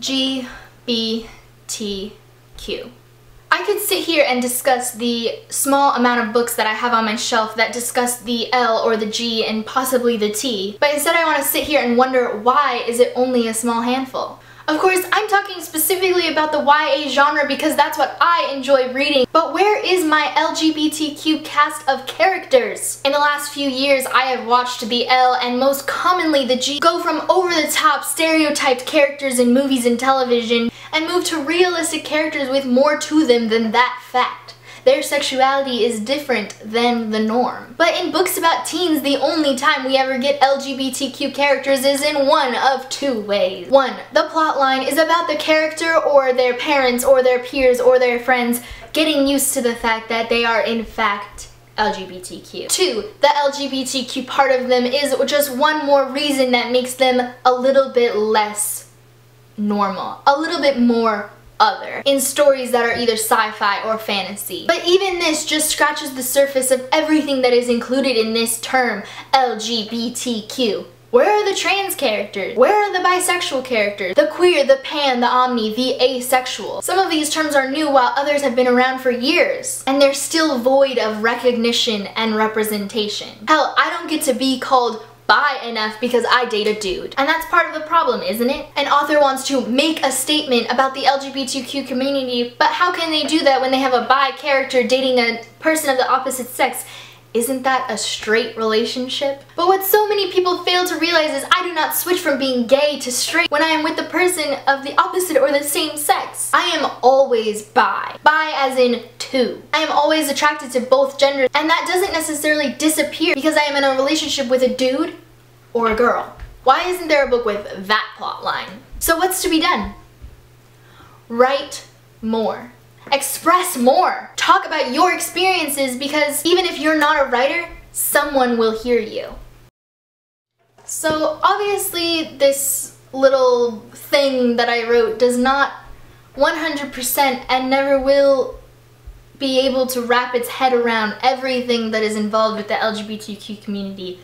LGBTQ. I could sit here and discuss the small amount of books that I have on my shelf that discuss the L or the G and possibly the T, but instead I want to sit here and wonder, why is it only a small handful? Of course, I'm talking specifically about the YA genre because that's what I enjoy reading, but where is my LGBTQ cast of characters? In the last few years, I have watched the L and most commonly the G go from over-the-top stereotyped characters in movies and television and move to realistic characters with more to them than that fact. Their sexuality is different than the norm. But in books about teens, the only time we ever get LGBTQ characters is in one of two ways. One, the plotline is about the character or their parents or their peers or their friends getting used to the fact that they are in fact LGBTQ. Two, the LGBTQ part of them is just one more reason that makes them a little bit less normal, a little bit more other, in stories that are either sci-fi or fantasy. But even this just scratches the surface of everything that is included in this term, LGBTQ. Where are the trans characters? Where are the bisexual characters? The queer, the pan, the omni, the asexual. Some of these terms are new while others have been around for years, and they're still void of recognition and representation. Hell, I don't get to be called bi enough because I date a dude. And that's part of the problem, isn't it? An author wants to make a statement about the LGBTQ community, but how can they do that when they have a bi character dating a person of the opposite sex? Isn't that a straight relationship? But what so many people fail to realize is I do not switch from being gay to straight when I am with the person of the opposite or the same sex. I am always bi. Bi as in two. I am always attracted to both genders, and that doesn't necessarily disappear because I am in a relationship with a dude or a girl. Why isn't there a book with that plot line? So what's to be done? Write more. Express more. Talk about your experiences, because even if you're not a writer, someone will hear you. So obviously this little thing that I wrote does not 100% and never will be able to wrap its head around everything that is involved with the LGBTQ community.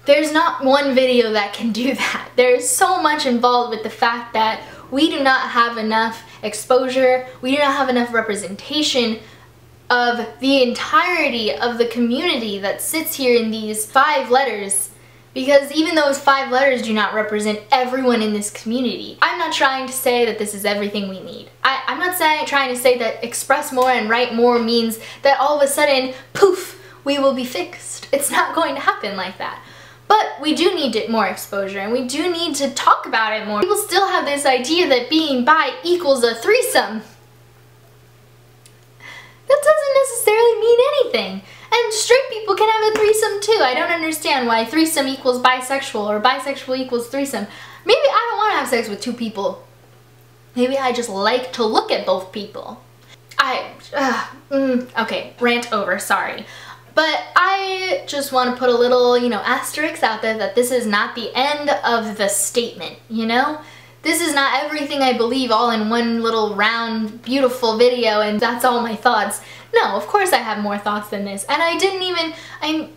There's not one video that can do that. There's so much involved with the fact that we do not have enough exposure, we do not have enough representation of the entirety of the community that sits here in these 5 letters, because even those 5 letters do not represent everyone in this community. I'm not trying to say that this is everything we need. I'm not trying to say that express more and write more means that all of a sudden, poof, we will be fixed. It's not going to happen like that. But we do need more exposure, and we do need to talk about it more. People still have this idea that being bi equals a threesome. That doesn't necessarily mean anything. And straight people can have a threesome too. I don't understand why threesome equals bisexual or bisexual equals threesome. Maybe I don't want to have sex with 2 people. Maybe I just like to look at both people. Okay, rant over, sorry. But I just want to put a little, asterisk out there that this is not the end of the statement, This is not everything I believe all in one little round, beautiful video and that's all my thoughts. No, of course I have more thoughts than this. And I didn't even,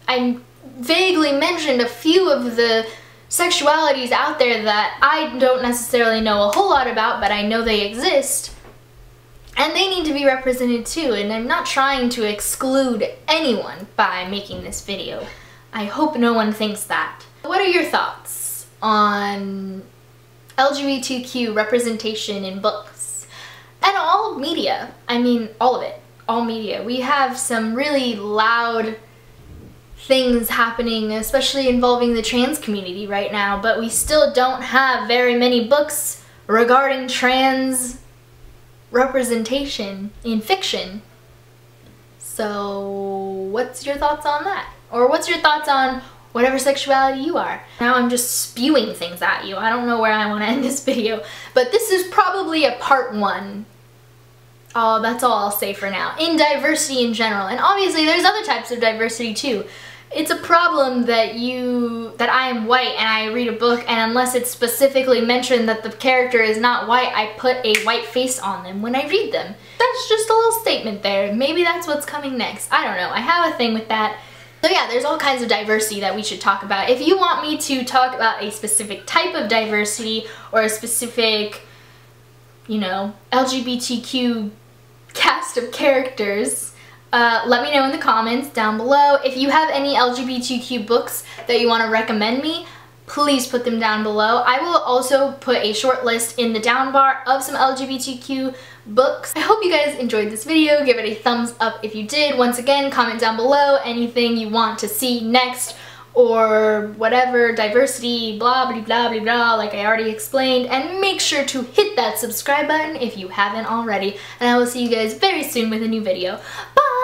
I vaguely mentioned a few of the sexualities out there that I don't necessarily know a whole lot about, but I know they exist. And they need to be represented too, and I'm not trying to exclude anyone by making this video. I hope no one thinks that. What are your thoughts on LGBTQ representation in books? And all media. I mean, all of it. All media. We have some really loud things happening, especially involving the trans community right now, but we still don't have very many books regarding trans representation in fiction. So what's your thoughts on that? Or what's your thoughts on whatever sexuality you are? Now I'm just spewing things at you. I don't know where I want to end this video, but this is probably a part 1. Oh, that's all I'll say for now. In diversity in general, and obviously there's other types of diversity too. It's a problem that I am white and I read a book, and unless it's specifically mentioned that the character is not white, I put a white face on them when I read them. That's just a little statement there. Maybe that's what's coming next. I don't know. I have a thing with that. So yeah, there's all kinds of diversity that we should talk about. If you want me to talk about a specific type of diversity or a specific you know, LGBTQ cast of characters, let me know in the comments down below. If you have any LGBTQ books that you want to recommend me, please put them down below. I will also put a short list in the down bar of some LGBTQ books. I hope you guys enjoyed this video. Give it a thumbs up if you did. Once again, comment down below anything you want to see next, or whatever, diversity, blah blah blah blah blah, like I already explained, and make sure to hit that subscribe button if you haven't already, and I will see you guys very soon with a new video. Bye!